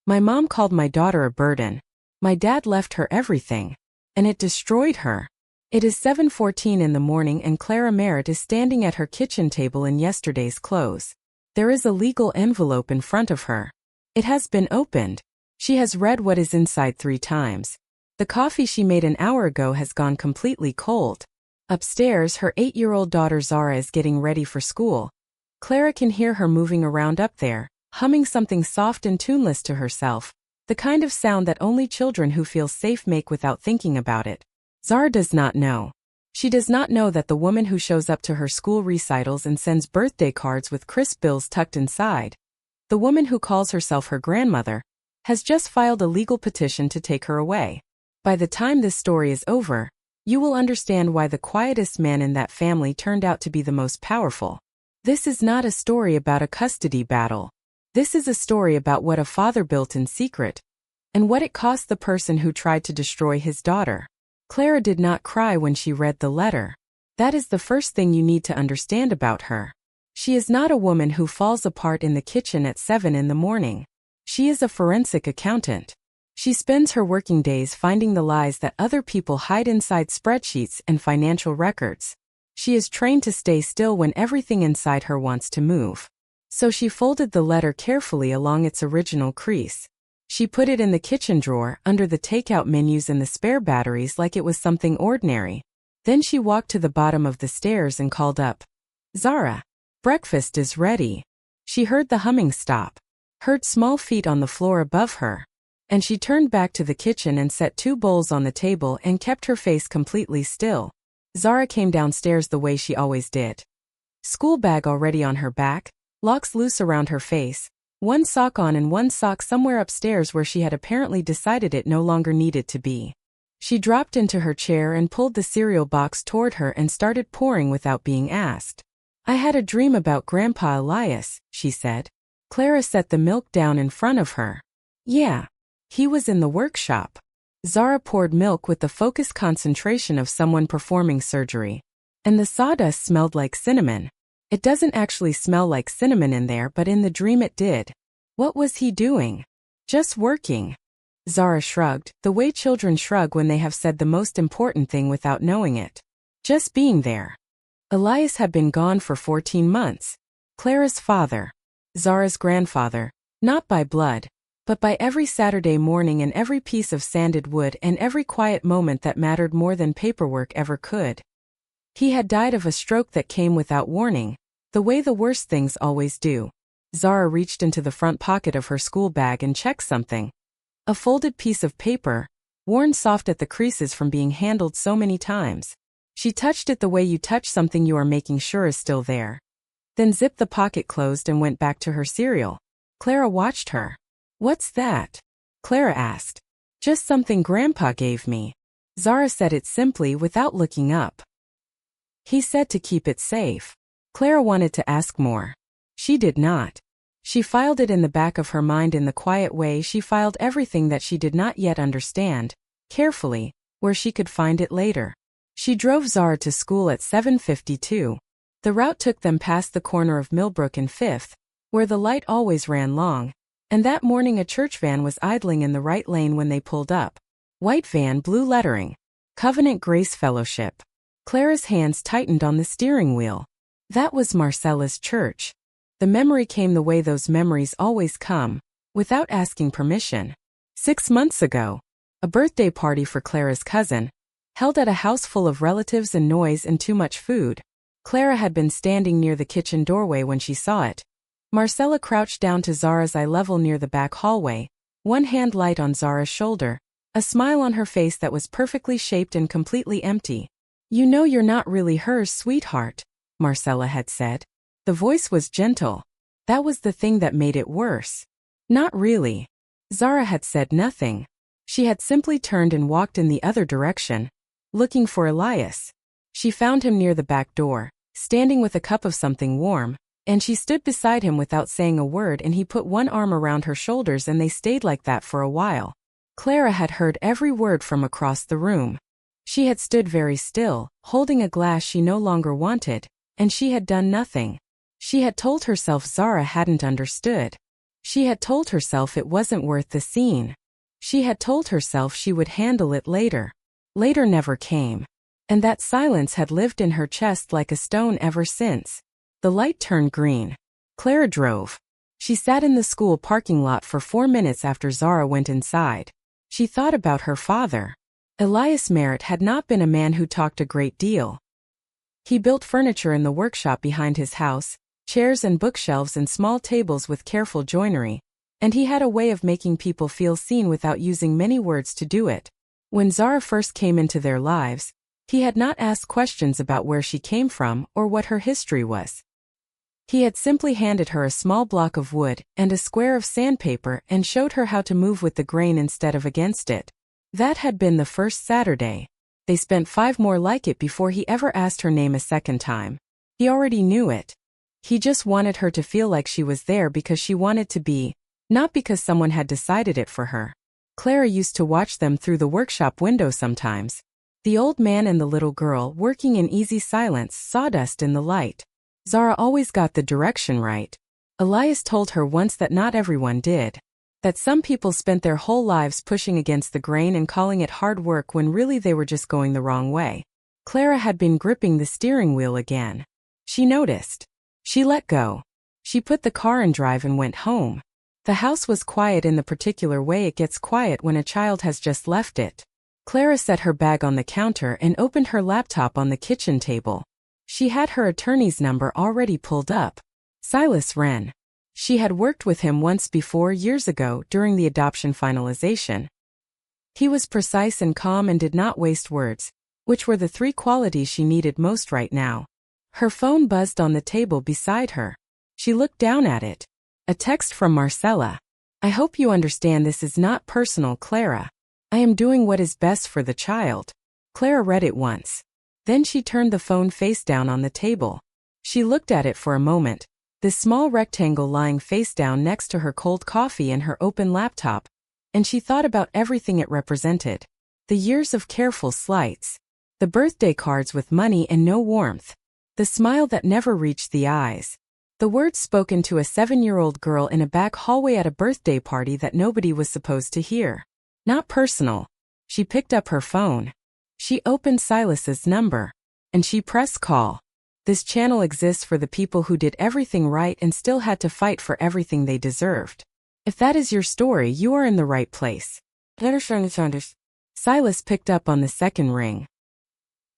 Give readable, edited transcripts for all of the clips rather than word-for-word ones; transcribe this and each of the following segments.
My mom called my daughter a burden. My dad left her everything. And it destroyed her. It is 7:14 in the morning and Clara Merrit is standing at her kitchen table in yesterday's clothes. There is a legal envelope in front of her. It has been opened. She has read what is inside 3 times. The coffee she made an hour ago has gone completely cold. Upstairs, her 8-year-old daughter Zara is getting ready for school. Clara can hear her moving around up there, humming something soft and tuneless to herself, the kind of sound that only children who feel safe make without thinking about it. Zara does not know. She does not know that the woman who shows up to her school recitals and sends birthday cards with crisp bills tucked inside, the woman who calls herself her grandmother, has just filed a legal petition to take her away. By the time this story is over, you will understand why the quietest man in that family turned out to be the most powerful. This is not a story about a custody battle. This is a story about what a father built in secret, and what it cost the person who tried to destroy his daughter. Clara did not cry when she read the letter. That is the first thing you need to understand about her. She is not a woman who falls apart in the kitchen at 7 in the morning. She is a forensic accountant. She spends her working days finding the lies that other people hide inside spreadsheets and financial records. She is trained to stay still when everything inside her wants to move. So she folded the letter carefully along its original crease. She put it in the kitchen drawer under the takeout menus and the spare batteries like it was something ordinary. Then she walked to the bottom of the stairs and called up, "Zara, breakfast is ready." She heard the humming stop, heard small feet on the floor above her, and she turned back to the kitchen and set 2 bowls on the table and kept her face completely still. Zara came downstairs the way she always did. School bag already on her back, locks loose around her face, 1 sock on and 1 sock somewhere upstairs where she had apparently decided it no longer needed to be. She dropped into her chair and pulled the cereal box toward her and started pouring without being asked. "I had a dream about Grandpa Elias," she said. Clara set the milk down in front of her. "Yeah. He was in the workshop." Zara poured milk with the focused concentration of someone performing surgery. "And the sawdust smelled like cinnamon. It doesn't actually smell like cinnamon in there, but in the dream it did." "What was he doing?" "Just working." Zara shrugged, the way children shrug when they have said the most important thing without knowing it. "Just being there." Elias had been gone for 14 months. Clara's father. Zara's grandfather, not by blood, but by every Saturday morning and every piece of sanded wood and every quiet moment that mattered more than paperwork ever could. He had died of a stroke that came without warning, the way the worst things always do. Zara reached into the front pocket of her school bag and checked something. A folded piece of paper, worn soft at the creases from being handled so many times. She touched it the way you touch something you are making sure is still there. Then zipped the pocket closed and went back to her cereal. Clara watched her. "What's that?" Clara asked. "Just something Grandpa gave me." Zara said it simply without looking up. "He said to keep it safe." Clara wanted to ask more. She did not. She filed it in the back of her mind in the quiet way she filed everything that she did not yet understand, carefully, where she could find it later. She drove Zara to school at 7:52. The route took them past the corner of Millbrook and 5th, where the light always ran long, and that morning a church van was idling in the right lane when they pulled up. White van, blue lettering. Covenant Grace Fellowship. Clara's hands tightened on the steering wheel. That was Marcella's church. The memory came the way those memories always come, without asking permission. 6 months ago, a birthday party for Clara's cousin, held at a house full of relatives and noise and too much food. Clara had been standing near the kitchen doorway when she saw it. Marcella crouched down to Zara's eye level near the back hallway, one hand light on Zara's shoulder, a smile on her face that was perfectly shaped and completely empty. "You know you're not really hers, sweetheart," Marcella had said. The voice was gentle. That was the thing that made it worse. "Not really." Zara had said nothing. She had simply turned and walked in the other direction, looking for Elias. She found him near the back door, standing with a cup of something warm, and she stood beside him without saying a word, and he put one arm around her shoulders and they stayed like that for a while. Clara had heard every word from across the room. She had stood very still, holding a glass she no longer wanted, and she had done nothing. She had told herself Zara hadn't understood. She had told herself it wasn't worth the scene. She had told herself she would handle it later. Later never came. And that silence had lived in her chest like a stone ever since. The light turned green. Clara drove. She sat in the school parking lot for 4 minutes after Zara went inside. She thought about her father. Elias Merrit had not been a man who talked a great deal. He built furniture in the workshop behind his house, chairs and bookshelves and small tables with careful joinery, and he had a way of making people feel seen without using many words to do it. When Zara first came into their lives, he had not asked questions about where she came from or what her history was. He had simply handed her a small block of wood and a square of sandpaper and showed her how to move with the grain instead of against it. That had been the first Saturday. They spent 5 more like it before he ever asked her name a second time. He already knew it. He just wanted her to feel like she was there because she wanted to be, not because someone had decided it for her. Clara used to watch them through the workshop window sometimes. The old man and the little girl working in easy silence, sawdust in the light. Zara always got the direction right. Elias told her once that not everyone did. That some people spent their whole lives pushing against the grain and calling it hard work when really they were just going the wrong way. Clara had been gripping the steering wheel again. She noticed. She let go. She put the car in drive and went home. The house was quiet in the particular way it gets quiet when a child has just left it. Clara set her bag on the counter and opened her laptop on the kitchen table. She had her attorney's number already pulled up. Silas Wren. She had worked with him once before years ago during the adoption finalization. He was precise and calm and did not waste words, which were the 3 qualities she needed most right now. Her phone buzzed on the table beside her. She looked down at it. A text from Marcella. I hope you understand this is not personal, Clara. I am doing what is best for the child. Clara read it once. Then she turned the phone face down on the table. She looked at it for a moment, this small rectangle lying face down next to her cold coffee and her open laptop, and she thought about everything it represented. The years of careful slights. The birthday cards with money and no warmth. The smile that never reached the eyes. The words spoken to a 7-year-old girl in a back hallway at a birthday party that nobody was supposed to hear. Not personal. She picked up her phone. She opened Silas's number. And she pressed call. This channel exists for the people who did everything right and still had to fight for everything they deserved. If that is your story, you are in the right place. Silas picked up on the second ring.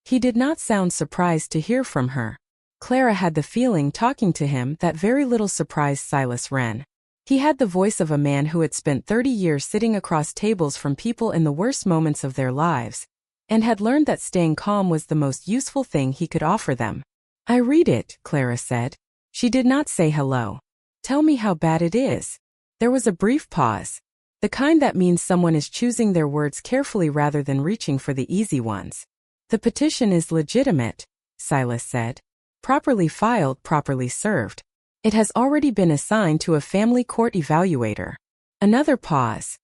He did not sound surprised to hear from her. Clara had the feeling talking to him that very little surprised Silas Wren. He had the voice of a man who had spent 30 years sitting across tables from people in the worst moments of their lives, and had learned that staying calm was the most useful thing he could offer them. I read it, Clara said. She did not say hello. Tell me how bad it is. There was a brief pause. The kind that means someone is choosing their words carefully rather than reaching for the easy ones. The petition is legitimate, Silas said. Properly filed, properly served. It has already been assigned to a family court evaluator. Another pause.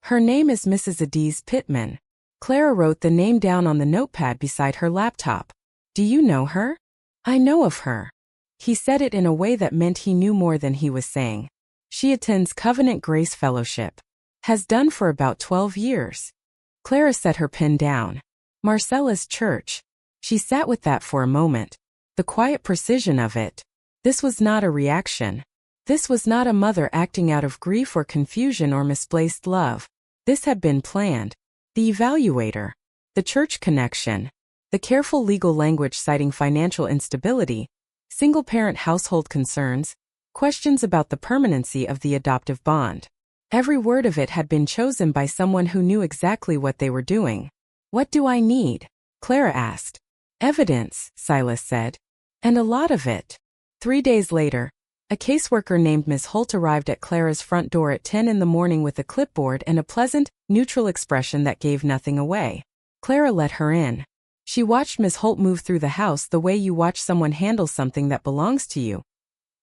Her name is Mrs. Adiz Pittman. Clara wrote the name down on the notepad beside her laptop. Do you know her? I know of her. He said it in a way that meant he knew more than he was saying. She attends Covenant Grace Fellowship. Has done for about 12 years. Clara set her pen down. Marcella's church. She sat with that for a moment. The quiet precision of it. This was not a reaction. This was not a mother acting out of grief or confusion or misplaced love. This had been planned. The evaluator. The church connection. The careful legal language citing financial instability, single-parent household concerns, questions about the permanency of the adoptive bond. Every word of it had been chosen by someone who knew exactly what they were doing. What do I need? Clara asked. Evidence, Silas said. And a lot of it. 3 days later, a caseworker named Ms. Holt arrived at Clara's front door at 10 in the morning with a clipboard and a pleasant, neutral expression that gave nothing away. Clara let her in. She watched Ms. Holt move through the house the way you watch someone handle something that belongs to you.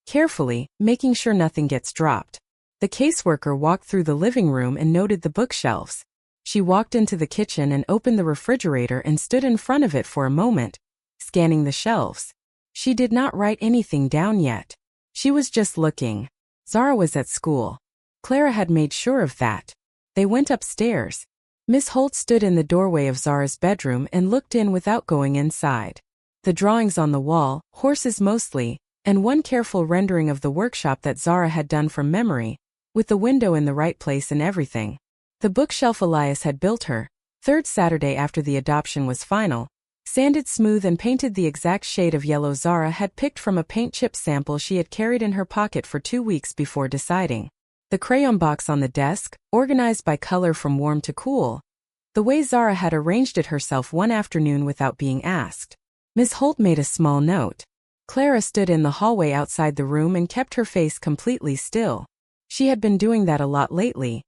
Carefully, making sure nothing gets dropped. The caseworker walked through the living room and noted the bookshelves. She walked into the kitchen and opened the refrigerator and stood in front of it for a moment, scanning the shelves. She did not write anything down yet. She was just looking. Zara was at school. Clara had made sure of that. They went upstairs. Miss Holt stood in the doorway of Zara's bedroom and looked in without going inside. The drawings on the wall, horses mostly, and one careful rendering of the workshop that Zara had done from memory, with the window in the right place and everything. The bookshelf Elias had built her, third Saturday after the adoption was final, sanded smooth and painted the exact shade of yellow Zara had picked from a paint chip sample she had carried in her pocket for 2 weeks before deciding. The crayon box on the desk, organized by color from warm to cool, the way Zara had arranged it herself one afternoon without being asked. Miss Holt made a small note. Clara stood in the hallway outside the room and kept her face completely still. She had been doing that a lot lately,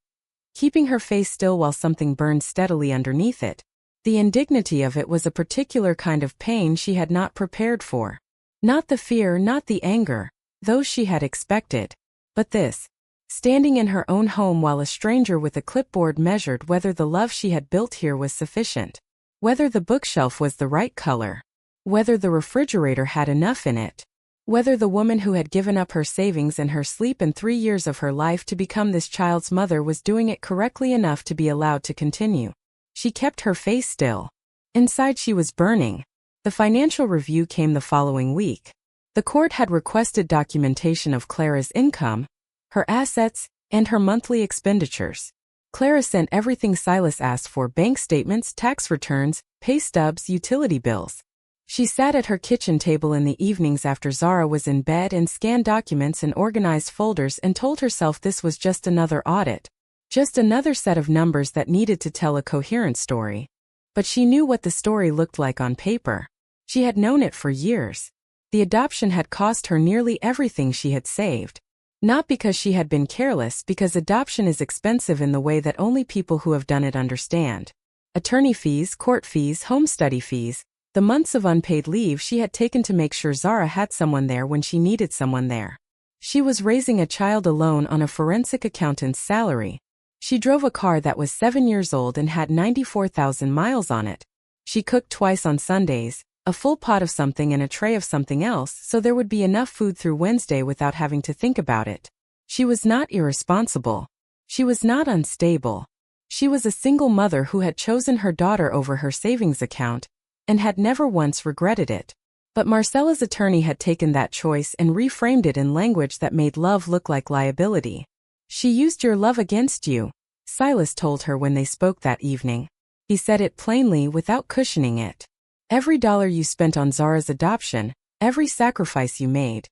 keeping her face still while something burned steadily underneath it. The indignity of it was a particular kind of pain she had not prepared for. Not the fear, not the anger, those she had expected. But this. Standing in her own home while a stranger with a clipboard measured whether the love she had built here was sufficient. Whether the bookshelf was the right color. Whether the refrigerator had enough in it. Whether the woman who had given up her savings and her sleep and 3 years of her life to become this child's mother was doing it correctly enough to be allowed to continue. She kept her face still. Inside she was burning. The financial review came the following week. The court had requested documentation of Clara's income, her assets, and her monthly expenditures. Clara sent everything Silas asked for: bank statements, tax returns, pay stubs, utility bills. She sat at her kitchen table in the evenings after Zara was in bed and scanned documents and organized folders and told herself this was just another audit. Just another set of numbers that needed to tell a coherent story. But she knew what the story looked like on paper. She had known it for years. The adoption had cost her nearly everything she had saved. Not because she had been careless, because adoption is expensive in the way that only people who have done it understand. Attorney fees, court fees, home study fees, the months of unpaid leave she had taken to make sure Zara had someone there when she needed someone there. She was raising a child alone on a forensic accountant's salary. She drove a car that was 7 years old and had 94,000 miles on it. She cooked twice on Sundays, a full pot of something and a tray of something else, so there would be enough food through Wednesday without having to think about it. She was not irresponsible. She was not unstable. She was a single mother who had chosen her daughter over her savings account, and had never once regretted it. But Marcella's attorney had taken that choice and reframed it in language that made love look like liability. She used your love against you, Silas told her when they spoke that evening. He said it plainly without cushioning it. Every dollar you spent on Zara's adoption, every sacrifice you made.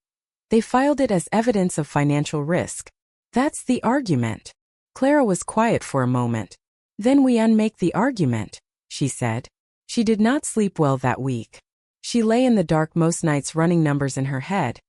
They filed it as evidence of financial risk. That's the argument. Clara was quiet for a moment. Then we unmake the argument, she said. She did not sleep well that week. She lay in the dark most nights running numbers in her head.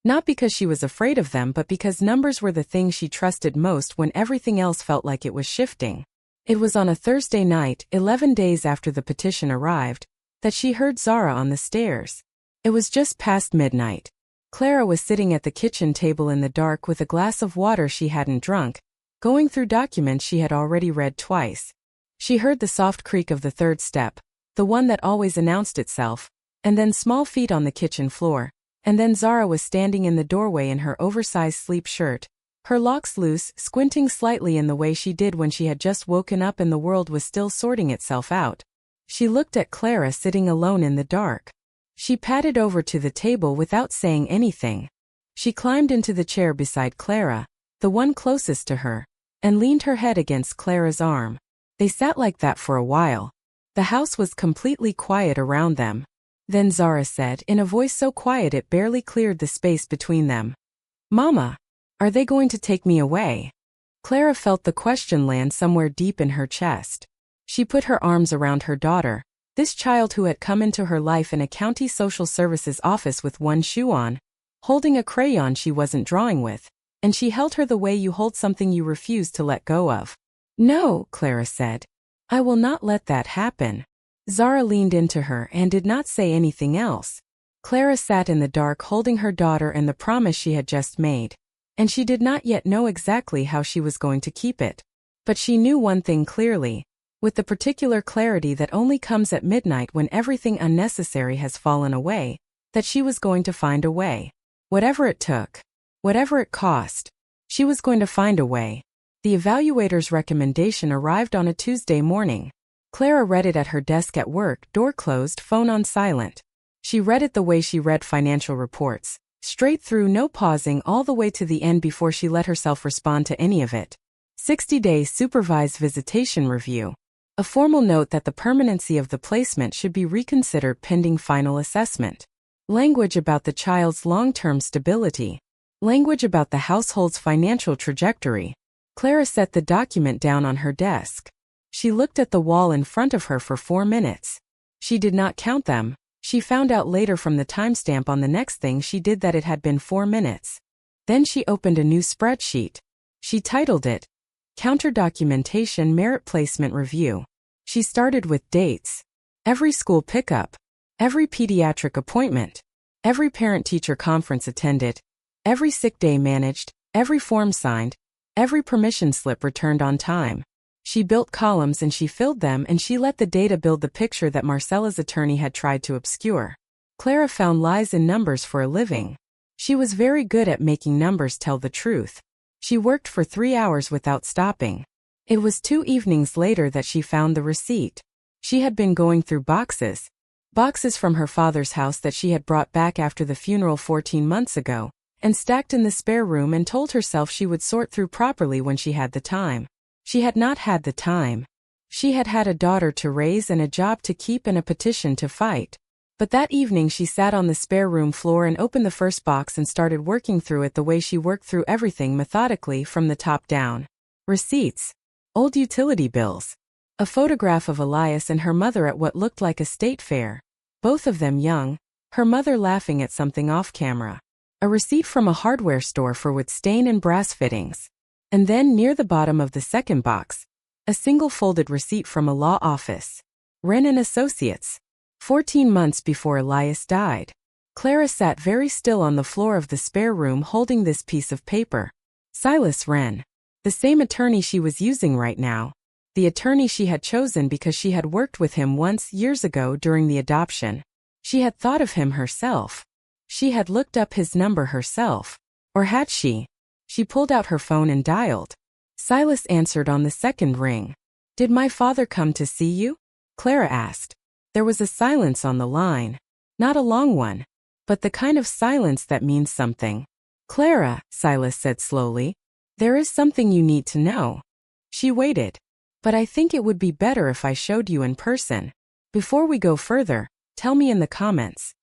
Not because she was afraid of them, but because numbers were the thing she trusted most when everything else felt like it was shifting. It was on a Thursday night, 11 days after the petition arrived, that she heard Zara on the stairs. It was just past midnight. Clara was sitting at the kitchen table in the dark with a glass of water she hadn't drunk, going through documents she had already read twice. She heard the soft creak of the third step, the one that always announced itself, and then small feet on the kitchen floor, and then Zara was standing in the doorway in her oversized sleep shirt, her locks loose, squinting slightly in the way she did when she had just woken up and the world was still sorting itself out. She looked at Clara sitting alone in the dark. She padded over to the table without saying anything. She climbed into the chair beside Clara, the one closest to her, and leaned her head against Clara's arm. They sat like that for a while. The house was completely quiet around them. Then Zara said, in a voice so quiet it barely cleared the space between them, "Mama, are they going to take me away?" Clara felt the question land somewhere deep in her chest. She put her arms around her daughter, this child who had come into her life in a county social services office with one shoe on, holding a crayon she wasn't drawing with, and she held her the way you hold something you refuse to let go of. "No," Clara said. "I will not let that happen." Zara leaned into her and did not say anything else. Clara sat in the dark holding her daughter and the promise she had just made. And she did not yet know exactly how she was going to keep it. But she knew one thing clearly, with the particular clarity that only comes at midnight when everything unnecessary has fallen away, that she was going to find a way. Whatever it took. Whatever it cost. She was going to find a way. The evaluator's recommendation arrived on a Tuesday morning. Clara read it at her desk at work, door closed, phone on silent. She read it the way she read financial reports, straight through, no pausing, all the way to the end before she let herself respond to any of it. 60-day supervised visitation review. A formal note that the permanency of the placement should be reconsidered pending final assessment. Language about the child's long-term stability. Language about the household's financial trajectory. Clara set the document down on her desk. She looked at the wall in front of her for 4 minutes. She did not count them. She found out later from the timestamp on the next thing she did that it had been 4 minutes. Then she opened a new spreadsheet. She titled it, Counter Documentation Merit Placement Review. She started with dates. Every school pickup. Every pediatric appointment. Every parent-teacher conference attended. Every sick day managed. Every form signed. Every permission slip returned on time. She built columns and she filled them, and she let the data build the picture that Marcella's attorney had tried to obscure. Clara found lies in numbers for a living. She was very good at making numbers tell the truth. She worked for 3 hours without stopping. It was 2 evenings later that she found the receipt. She had been going through boxes from her father's house that she had brought back after the funeral 14 months ago, and stacked in the spare room, and told herself she would sort through properly when she had the time. She had not had the time. She had had a daughter to raise and a job to keep and a petition to fight. But that evening she sat on the spare room floor and opened the first box and started working through it the way she worked through everything, methodically from the top down. Receipts. Old utility bills. A photograph of Elias and her mother at what looked like a state fair. Both of them young, her mother laughing at something off camera. A receipt from a hardware store for wood stain and brass fittings. And then near the bottom of the second box, a single folded receipt from a law office. Wren and Associates. 14 months before Elias died. Clara sat very still on the floor of the spare room holding this piece of paper. Silas Wren. The same attorney she was using right now. The attorney she had chosen because she had worked with him once years ago during the adoption. She had thought of him herself. She had looked up his number herself. Or had she? She pulled out her phone and dialed. Silas answered on the second ring. Did my father come to see you? Clara asked. There was a silence on the line. Not a long one, but the kind of silence that means something. Clara, Silas said slowly, there is something you need to know. She waited. But I think it would be better if I showed you in person. Before we go further, tell me in the comments.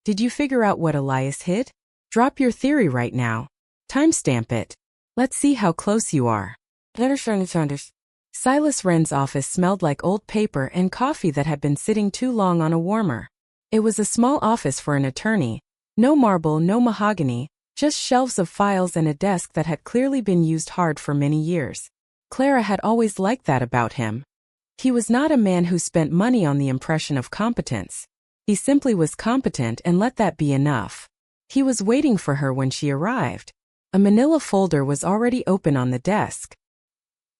Did you figure out what Elias hid? Drop your theory right now. Timestamp it. Let's see how close you are. Silas Wren's office smelled like old paper and coffee that had been sitting too long on a warmer. It was a small office for an attorney. No marble, no mahogany, just shelves of files and a desk that had clearly been used hard for many years. Clara had always liked that about him. He was not a man who spent money on the impression of competence. He simply was competent, and let that be enough. He was waiting for her when she arrived. A manila folder was already open on the desk.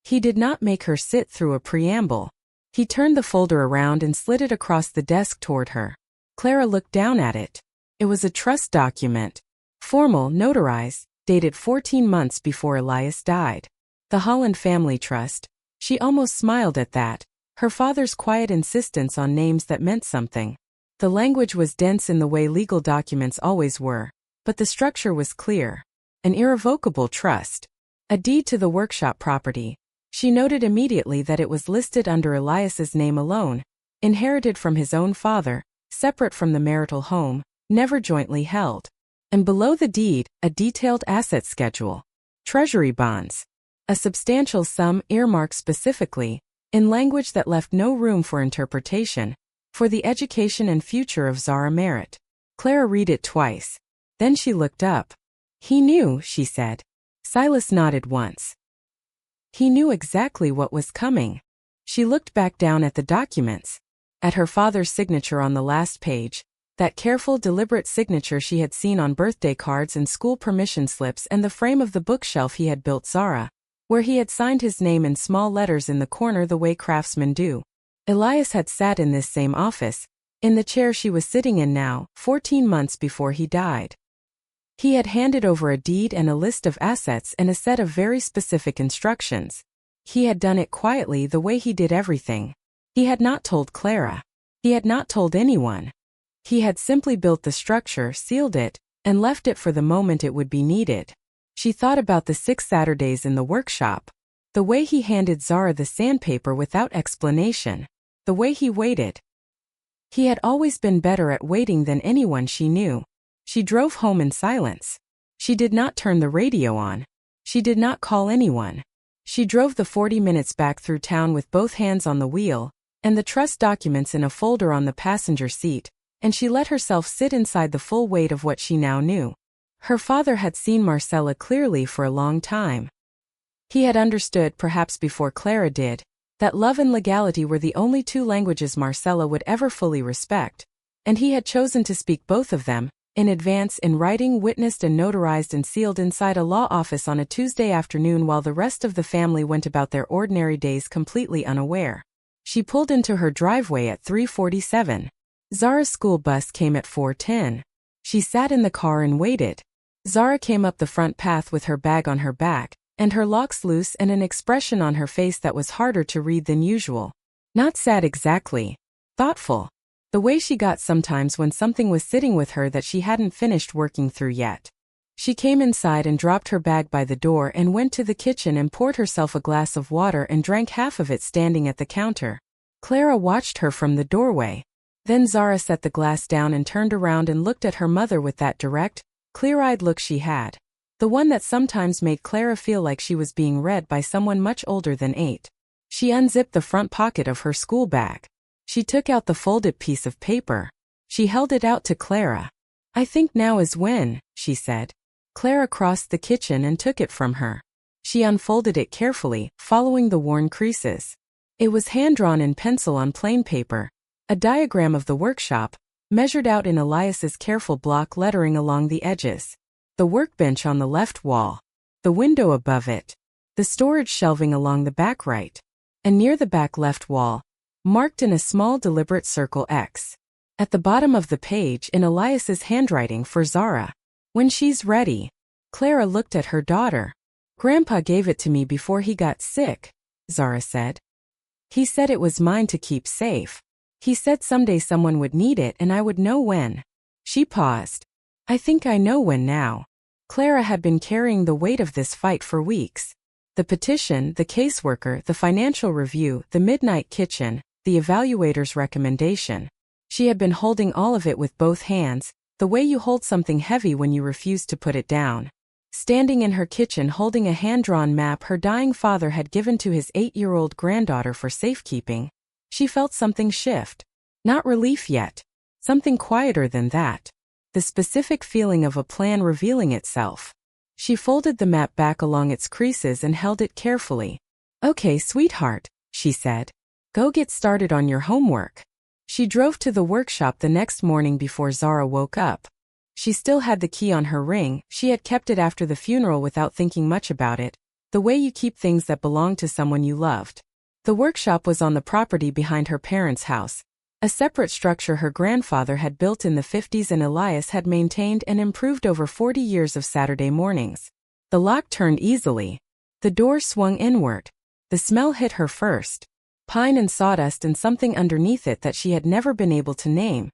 He did not make her sit through a preamble. He turned the folder around and slid it across the desk toward her. Clara looked down at it. It was a trust document. Formal, notarized, dated 14 months before Elias died. The Holland Family Trust. She almost smiled at that. Her father's quiet insistence on names that meant something. The language was dense in the way legal documents always were, but the structure was clear. An irrevocable trust. A deed to the workshop property. She noted immediately that it was listed under Elias's name alone, inherited from his own father, separate from the marital home, never jointly held. And below the deed, a detailed asset schedule. Treasury bonds. A substantial sum earmarked specifically, in language that left no room for interpretation, for the education and future of Zara Merrit. Clara read it twice. Then she looked up. He knew, she said. Silas nodded once. He knew exactly what was coming. She looked back down at the documents. At her father's signature on the last page, that careful, deliberate signature she had seen on birthday cards and school permission slips, and the frame of the bookshelf he had built Zara, where he had signed his name in small letters in the corner the way craftsmen do. Elias had sat in this same office, in the chair she was sitting in now, 14 months before he died. He had handed over a deed and a list of assets and a set of very specific instructions. He had done it quietly the way he did everything. He had not told Clara. He had not told anyone. He had simply built the structure, sealed it, and left it for the moment it would be needed. She thought about the 6 Saturdays in the workshop. The way he handed Zara the sandpaper without explanation. The way he waited. He had always been better at waiting than anyone she knew. She drove home in silence. She did not turn the radio on. She did not call anyone. She drove the 40 minutes back through town with both hands on the wheel, and the trust documents in a folder on the passenger seat, and she let herself sit inside the full weight of what she now knew. Her father had seen Marcella clearly for a long time. He had understood, perhaps before Clara did, that love and legality were the only 2 languages Marcella would ever fully respect, and he had chosen to speak both of them, in advance in writing, witnessed and notarized and sealed inside a law office on a Tuesday afternoon while the rest of the family went about their ordinary days completely unaware. She pulled into her driveway at 3:47. Zara's school bus came at 4:10. She sat in the car and waited. Zara came up the front path with her bag on her back, and her locks loose and an expression on her face that was harder to read than usual. Not sad exactly. Thoughtful. The way she got sometimes when something was sitting with her that she hadn't finished working through yet. She came inside and dropped her bag by the door and went to the kitchen and poured herself a glass of water and drank half of it standing at the counter. Clara watched her from the doorway. Then Zara set the glass down and turned around and looked at her mother with that direct, clear-eyed look she had. The one that sometimes made Clara feel like she was being read by someone much older than 8. She unzipped the front pocket of her school bag. She took out the folded piece of paper. She held it out to Clara. "I think now is when," she said. Clara crossed the kitchen and took it from her. She unfolded it carefully, following the worn creases. It was hand-drawn in pencil on plain paper, a diagram of the workshop, measured out in Elias's careful block lettering along the edges. The workbench on the left wall. The window above it. The storage shelving along the back right. And near the back left wall, marked in a small deliberate circle X. At the bottom of the page in Elias's handwriting for Zara. "When she's ready." Clara looked at her daughter. "Grandpa gave it to me before he got sick," Zara said. "He said it was mine to keep safe. He said someday someone would need it and I would know when." She paused. "I think I know when now." Clara had been carrying the weight of this fight for weeks. The petition, the caseworker, the financial review, the midnight kitchen, the evaluator's recommendation. She had been holding all of it with both hands, the way you hold something heavy when you refuse to put it down. Standing in her kitchen holding a hand-drawn map her dying father had given to his 8-year-old granddaughter for safekeeping, she felt something shift. Not relief yet. Something quieter than that. The specific feeling of a plan revealing itself. She folded the map back along its creases and held it carefully. "Okay, sweetheart," she said. "Go get started on your homework." She drove to the workshop the next morning before Zara woke up. She still had the key on her ring. She had kept it after the funeral without thinking much about it, the way you keep things that belong to someone you loved. The workshop was on the property behind her parents' house, a separate structure her grandfather had built in the 50s and Elias had maintained and improved over 40 years of Saturday mornings. The lock turned easily. The door swung inward. The smell hit her first. Pine and sawdust and something underneath it that she had never been able to name.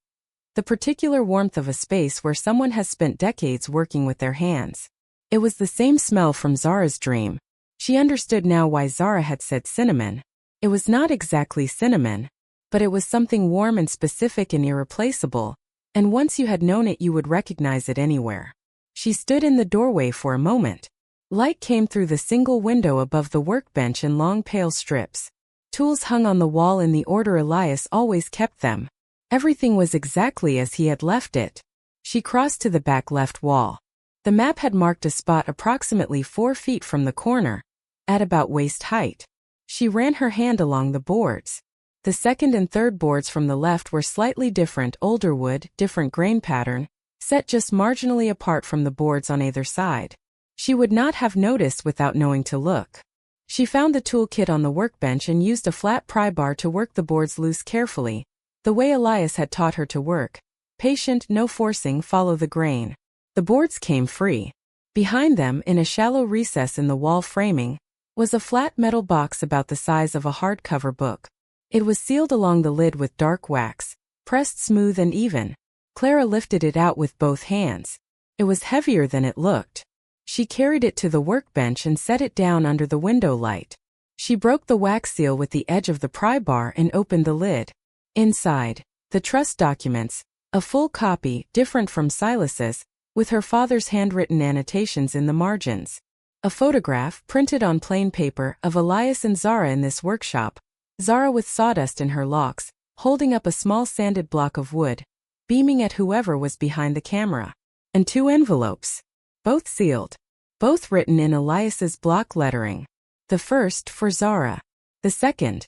The particular warmth of a space where someone has spent decades working with their hands. It was the same smell from Zara's dream. She understood now why Zara had said cinnamon. It was not exactly cinnamon, but it was something warm and specific and irreplaceable, and once you had known it you would recognize it anywhere. She stood in the doorway for a moment. Light came through the single window above the workbench in long pale strips. Tools hung on the wall in the order Elias always kept them. Everything was exactly as he had left it. She crossed to the back left wall. The map had marked a spot approximately 4 feet from the corner, at about waist height. She ran her hand along the boards. The second and third boards from the left were slightly different, older wood, different grain pattern, set just marginally apart from the boards on either side. She would not have noticed without knowing to look. She found the toolkit on the workbench and used a flat pry bar to work the boards loose carefully, the way Elias had taught her to work. Patient, no forcing, follow the grain. The boards came free. Behind them, in a shallow recess in the wall framing, was a flat metal box about the size of a hardcover book. It was sealed along the lid with dark wax, pressed smooth and even. Clara lifted it out with both hands. It was heavier than it looked. She carried it to the workbench and set it down under the window light. She broke the wax seal with the edge of the pry bar and opened the lid. Inside, the trust documents, a full copy, different from Silas's, with her father's handwritten annotations in the margins. A photograph, printed on plain paper, of Elias and Zara in this workshop, Zara with sawdust in her locks, holding up a small sanded block of wood, beaming at whoever was behind the camera. And 2 envelopes. Both sealed. Both written in Elias's block lettering. The first for Zara. The second,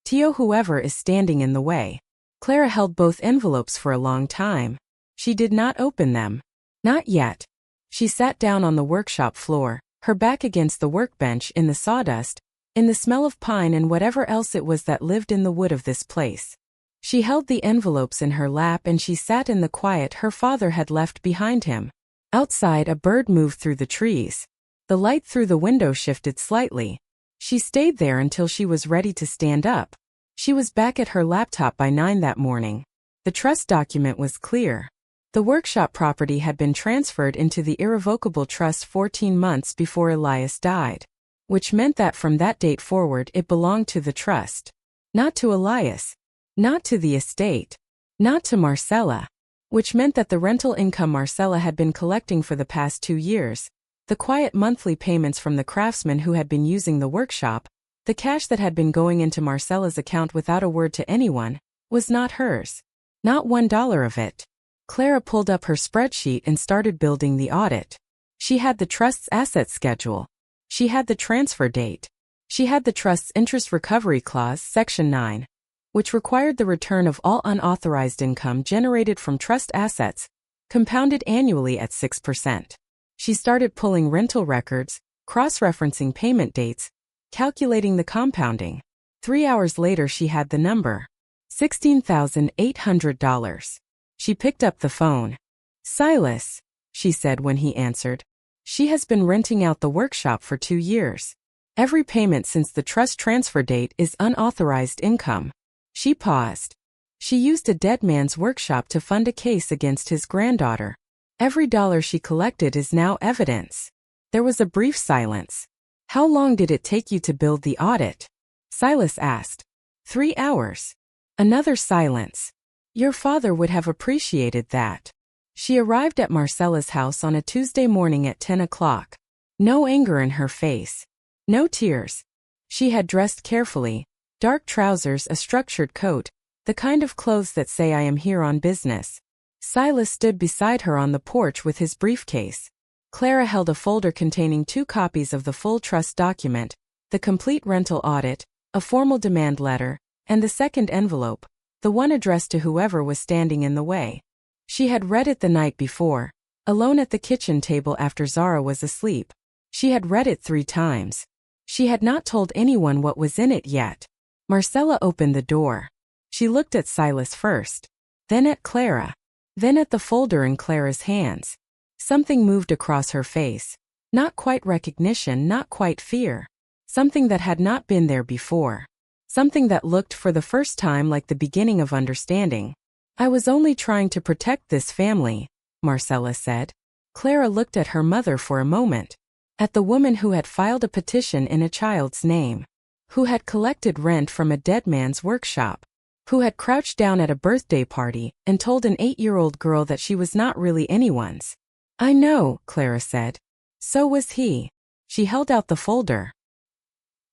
to whoever is standing in the way. Clara held both envelopes for a long time. She did not open them. Not yet. She sat down on the workshop floor, her back against the workbench in the sawdust, in the smell of pine and whatever else it was that lived in the wood of this place. She held the envelopes in her lap and she sat in the quiet her father had left behind him. Outside, a bird moved through the trees. The light through the window shifted slightly. She stayed there until she was ready to stand up. She was back at her laptop by 9 that morning. The trust document was clear. The workshop property had been transferred into the irrevocable trust 14 months before Elias died, which meant that from that date forward it belonged to the trust. Not to Elias. Not to the estate. Not to Marcella. Which meant that the rental income Marcella had been collecting for the past 2 years, the quiet monthly payments from the craftsmen who had been using the workshop, the cash that had been going into Marcella's account without a word to anyone, was not hers. Not $1 of it. Clara pulled up her spreadsheet and started building the audit. She had the trust's asset schedule. She had the transfer date. She had the trust's interest recovery clause, Section 9, which required the return of all unauthorized income generated from trust assets, compounded annually at 6%. She started pulling rental records, cross-referencing payment dates, calculating the compounding. 3 hours later she had the number. $16,800. She picked up the phone. "Silas," she said when he answered. "She has been renting out the workshop for 2 years. Every payment since the trust transfer date is unauthorized income." She paused. She used a dead man's workshop to fund a case against his granddaughter. Every dollar she collected is now evidence. There was a brief silence. "How long did it take you to build the audit?" Silas asked. 3 hours. Another silence. "Your father would have appreciated that." She arrived at Marcella's house on a Tuesday morning at 10 o'clock. No anger in her face. No tears. She had dressed carefully. Dark trousers, a structured coat, the kind of clothes that say "I am here on business." Silas stood beside her on the porch with his briefcase. Clara held a folder containing 2 copies of the full trust document, the complete rental audit, a formal demand letter, and the second envelope, the one addressed to whoever was standing in the way. She had read it the night before, alone at the kitchen table after Zara was asleep. She had read it 3 times. She had not told anyone what was in it yet. Marcella opened the door. She looked at Silas first, then at Clara, then at the folder in Clara's hands. Something moved across her face. Not quite recognition, not quite fear. Something that had not been there before. Something that looked for the first time like the beginning of understanding. "I was only trying to protect this family," Marcella said. Clara looked at her mother for a moment. At the woman who had filed a petition in a child's name. Who had collected rent from a dead man's workshop. Who had crouched down at a birthday party and told an 8-year-old girl that she was not really anyone's. "I know," Clara said. "So was he." She held out the folder.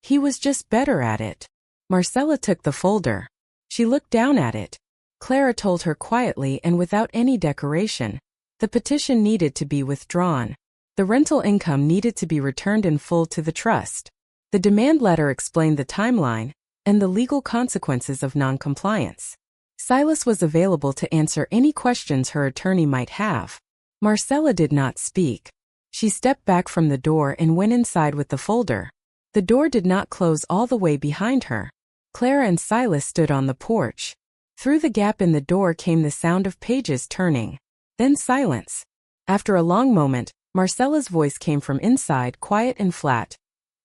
"He was just better at it." Marcella took the folder. She looked down at it. Clara told her quietly and without any decoration. The petition needed to be withdrawn. The rental income needed to be returned in full to the trust. The demand letter explained the timeline and the legal consequences of non-compliance. Silas was available to answer any questions her attorney might have. Marcella did not speak. She stepped back from the door and went inside with the folder. The door did not close all the way behind her. Clara and Silas stood on the porch. Through the gap in the door came the sound of pages turning. Then silence. After a long moment, Marcella's voice came from inside, quiet and flat.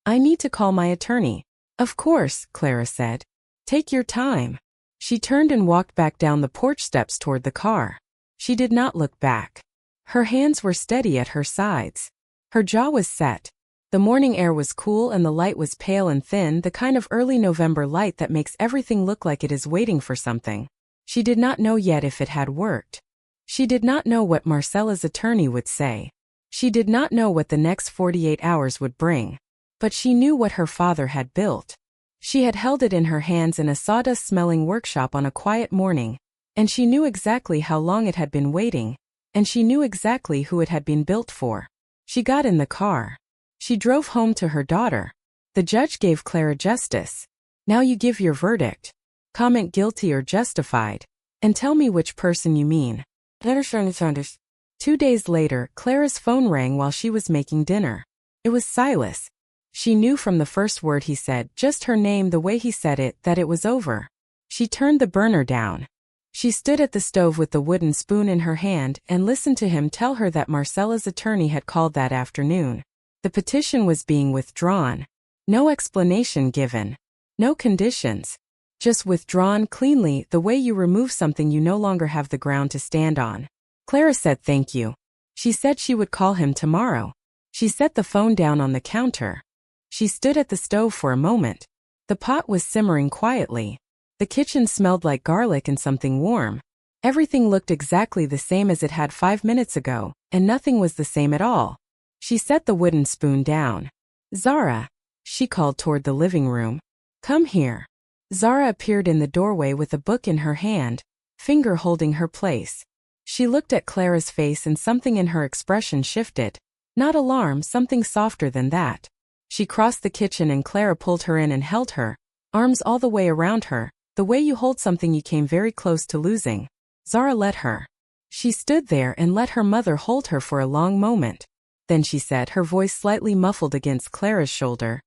I need to call my attorney. Of course, Clara said. Take your time. She turned and walked back down the porch steps toward the car. She did not look back. Her hands were steady at her sides. Her jaw was set. The morning air was cool and the light was pale and thin, the kind of early November light that makes everything look like it is waiting for something. She did not know yet if it had worked. She did not know what Marcella's attorney would say. She did not know what the next 48 hours would bring. But she knew what her father had built. She had held it in her hands in a sawdust-smelling workshop on a quiet morning, and she knew exactly how long it had been waiting, and she knew exactly who it had been built for. She got in the car. She drove home to her daughter. The judge gave Clara justice. Now you give your verdict. Comment guilty or justified, and tell me which person you mean. 2 days later, Clara's phone rang while she was making dinner. It was Silas. She knew from the first word he said, just her name, the way he said it, that it was over. She turned the burner down. She stood at the stove with the wooden spoon in her hand and listened to him tell her that Marcella's attorney had called that afternoon. The petition was being withdrawn. No explanation given. No conditions. Just withdrawn cleanly, the way you remove something you no longer have the ground to stand on. Clara said thank you. She said she would call him tomorrow. She set the phone down on the counter. She stood at the stove for a moment. The pot was simmering quietly. The kitchen smelled like garlic and something warm. Everything looked exactly the same as it had 5 minutes ago, and nothing was the same at all. She set the wooden spoon down. Zara, she called toward the living room. Come here. Zara appeared in the doorway with a book in her hand, finger holding her place. She looked at Clara's face and something in her expression shifted. Not alarm, something softer than that. She crossed the kitchen and Clara pulled her in and held her, arms all the way around her, the way you hold something you came very close to losing. Zara let her. She stood there and let her mother hold her for a long moment. Then she said, her voice slightly muffled against Clara's shoulder.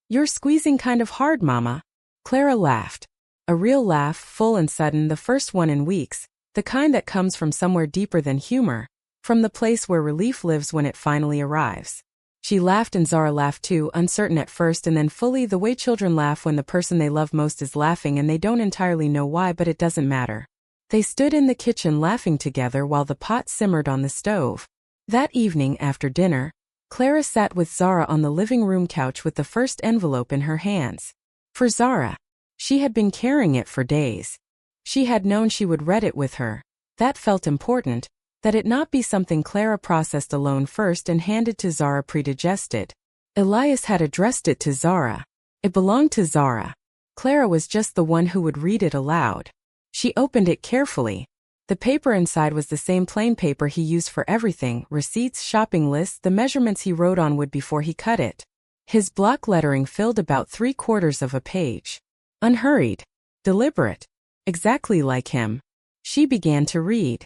You're squeezing kind of hard, Mama. Clara laughed. A real laugh, full and sudden, the first one in weeks, the kind that comes from somewhere deeper than humor, from the place where relief lives when it finally arrives. She laughed and Zara laughed too, uncertain at first and then fully, the way children laugh when the person they love most is laughing and they don't entirely know why, but it doesn't matter. They stood in the kitchen laughing together while the pot simmered on the stove. That evening, after dinner, Clara sat with Zara on the living room couch with the first envelope in her hands. For Zara. She had been carrying it for days. She had known she would read it with her. That felt important. That it not be something Clara processed alone first and handed to Zara predigested. Elias had addressed it to Zara. It belonged to Zara. Clara was just the one who would read it aloud. She opened it carefully. The paper inside was the same plain paper he used for everything, receipts, shopping lists, the measurements he wrote on wood before he cut it. His block lettering filled about 3/4 of a page. Unhurried. Deliberate. Exactly like him. She began to read.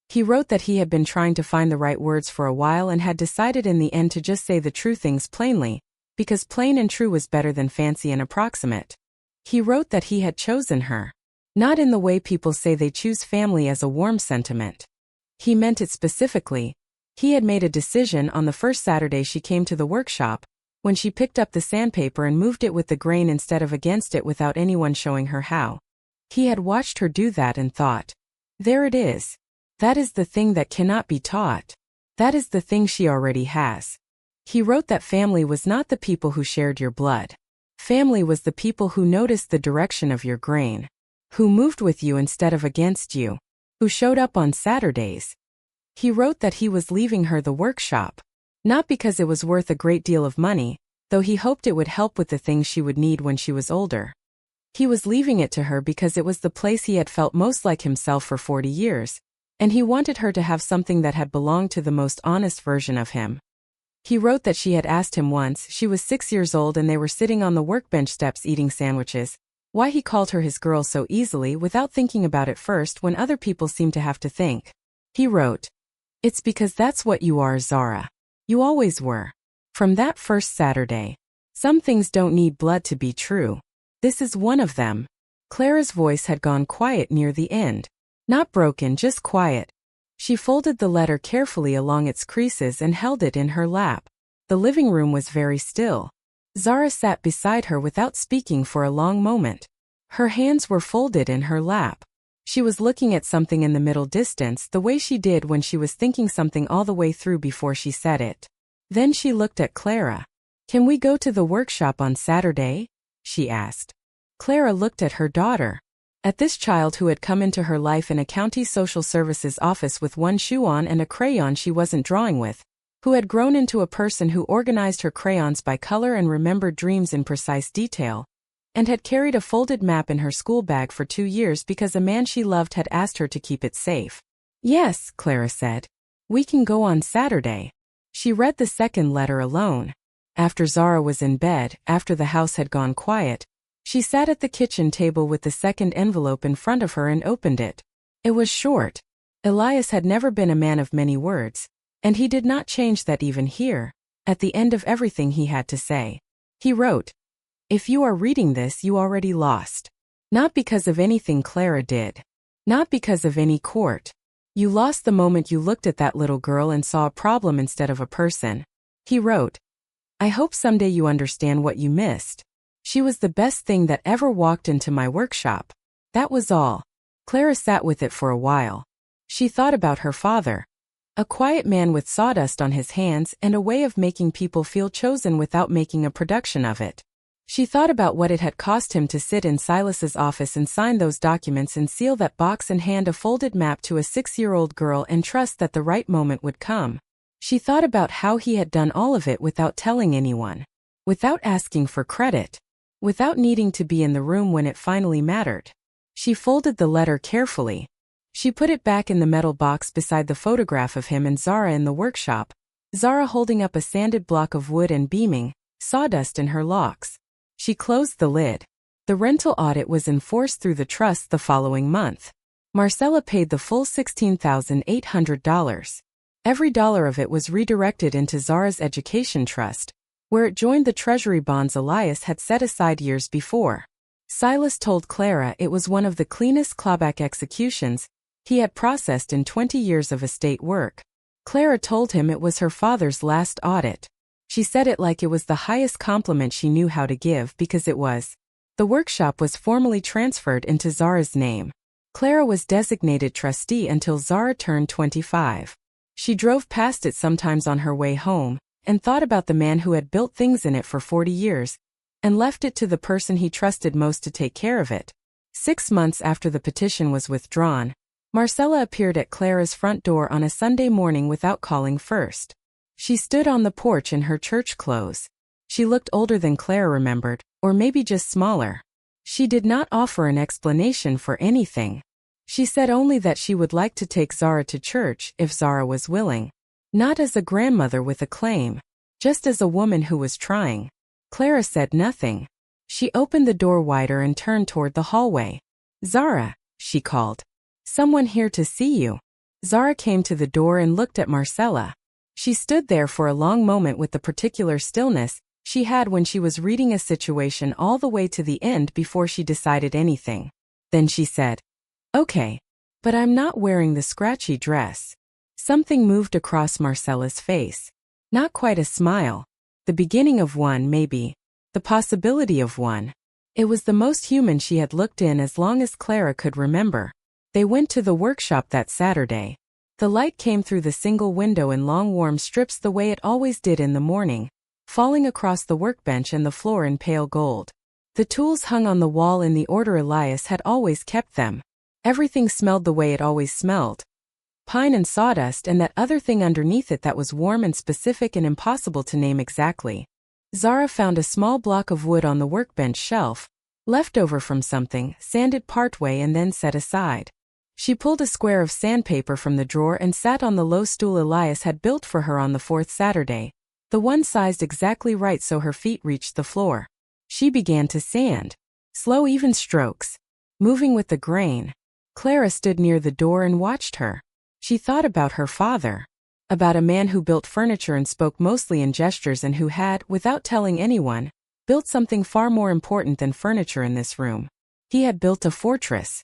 He wrote that he had been trying to find the right words for a while and had decided in the end to just say the true things plainly, because plain and true was better than fancy and approximate. He wrote that he had chosen her. Not in the way people say they choose family as a warm sentiment. He meant it specifically. He had made a decision on the first Saturday she came to the workshop, when she picked up the sandpaper and moved it with the grain instead of against it without anyone showing her how. He had watched her do that and thought, there it is. That is the thing that cannot be taught. That is the thing she already has. He wrote that family was not the people who shared your blood. Family was the people who noticed the direction of your grain, who moved with you instead of against you, who showed up on Saturdays. He wrote that he was leaving her the workshop, not because it was worth a great deal of money, though he hoped it would help with the things she would need when she was older. He was leaving it to her because it was the place he had felt most like himself for 40 years. And he wanted her to have something that had belonged to the most honest version of him. He wrote that she had asked him once, she was 6 years old and they were sitting on the workbench steps eating sandwiches, why he called her his girl so easily without thinking about it first when other people seemed to have to think. He wrote, it's because that's what you are, Zara. You always were. From that first Saturday. Some things don't need blood to be true. This is one of them. Clara's voice had gone quiet near the end. Not broken, just quiet. She folded the letter carefully along its creases and held it in her lap. The living room was very still. Zara sat beside her without speaking for a long moment. Her hands were folded in her lap. She was looking at something in the middle distance the way she did when she was thinking something all the way through before she said it. Then she looked at Clara. "Can we go to the workshop on Saturday?" she asked. Clara looked at her daughter. At this child who had come into her life in a county social services office with one shoe on and a crayon she wasn't drawing with, who had grown into a person who organized her crayons by color and remembered dreams in precise detail, and had carried a folded map in her school bag for 2 years because a man she loved had asked her to keep it safe. "Yes," Clara said. "We can go on Saturday." She read the second letter alone. After Zara was in bed, after the house had gone quiet, she sat at the kitchen table with the second envelope in front of her and opened it. It was short. Elias had never been a man of many words, and he did not change that even here, at the end of everything he had to say. He wrote, "If you are reading this, you already lost. Not because of anything Clara did. Not because of any court. You lost the moment you looked at that little girl and saw a problem instead of a person." He wrote, "I hope someday you understand what you missed. She was the best thing that ever walked into my workshop." That was all. Clara sat with it for a while. She thought about her father. A quiet man with sawdust on his hands and a way of making people feel chosen without making a production of it. She thought about what it had cost him to sit in Silas's office and sign those documents and seal that box and hand a folded map to a 6-year-old girl and trust that the right moment would come. She thought about how he had done all of it without telling anyone, without asking for credit, without needing to be in the room when it finally mattered. She folded the letter carefully. She put it back in the metal box beside the photograph of him and Zara in the workshop, Zara holding up a sanded block of wood and beaming, sawdust in her locks. She closed the lid. The rental audit was enforced through the trust the following month. Marcella paid the full $16,800. Every dollar of it was redirected into Zara's education trust, where it joined the treasury bonds Elias had set aside years before. Silas told Clara it was one of the cleanest clawback executions he had processed in 20 years of estate work. Clara told him it was her father's last audit. She said it like it was the highest compliment she knew how to give because it was. The workshop was formally transferred into Zara's name. Clara was designated trustee until Zara turned 25. She drove past it sometimes on her way home, and thought about the man who had built things in it for 40 years, and left it to the person he trusted most to take care of it. 6 months after the petition was withdrawn, Marcella appeared at Clara's front door on a Sunday morning without calling first. She stood on the porch in her church clothes. She looked older than Clara remembered, or maybe just smaller. She did not offer an explanation for anything. She said only that she would like to take Zara to church if Zara was willing. Not as a grandmother with a claim, just as a woman who was trying. Clara said nothing. She opened the door wider and turned toward the hallway. "Zara," she called. "Someone here to see you." Zara came to the door and looked at Marcella. She stood there for a long moment with the particular stillness she had when she was reading a situation all the way to the end before she decided anything. Then she said, "Okay. But I'm not wearing the scratchy dress." Something moved across Marcella's face. Not quite a smile. The beginning of one, maybe. The possibility of one. It was the most human she had looked in as long as Clara could remember. They went to the workshop that Saturday. The light came through the single window in long warm strips the way it always did in the morning, falling across the workbench and the floor in pale gold. The tools hung on the wall in the order Elias had always kept them. Everything smelled the way it always smelled. Pine and sawdust and that other thing underneath it that was warm and specific and impossible to name exactly. Zara found a small block of wood on the workbench shelf, leftover from something, sanded partway and then set aside. She pulled a square of sandpaper from the drawer and sat on the low stool Elias had built for her on the 4th Saturday, the one sized exactly right so her feet reached the floor. She began to sand. Slow even strokes. Moving with the grain. Clara stood near the door and watched her. She thought about her father. About a man who built furniture and spoke mostly in gestures and who had, without telling anyone, built something far more important than furniture in this room. He had built a fortress.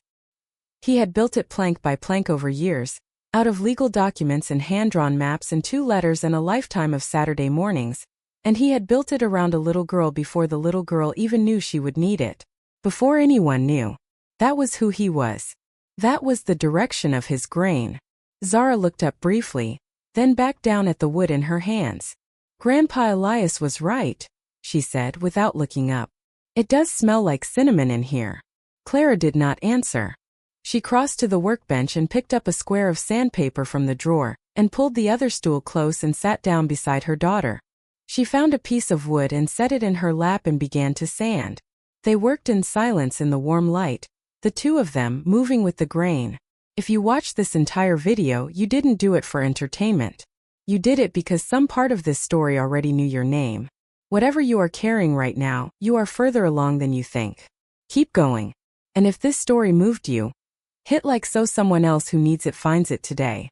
He had built it plank by plank over years, out of legal documents and hand-drawn maps and 2 letters and a lifetime of Saturday mornings, and he had built it around a little girl before the little girl even knew she would need it. Before anyone knew. That was who he was. That was the direction of his grain. Zara looked up briefly, then back down at the wood in her hands. Grandpa Elias was right, she said without looking up. It does smell like cinnamon in here. Clara did not answer. She crossed to the workbench and picked up a square of sandpaper from the drawer, and pulled the other stool close and sat down beside her daughter. She found a piece of wood and set it in her lap and began to sand. They worked in silence in the warm light, the two of them moving with the grain. If you watched this entire video, you didn't do it for entertainment. You did it because some part of this story already knew your name. Whatever you are carrying right now, you are further along than you think. Keep going. And if this story moved you, hit like so someone else who needs it finds it today.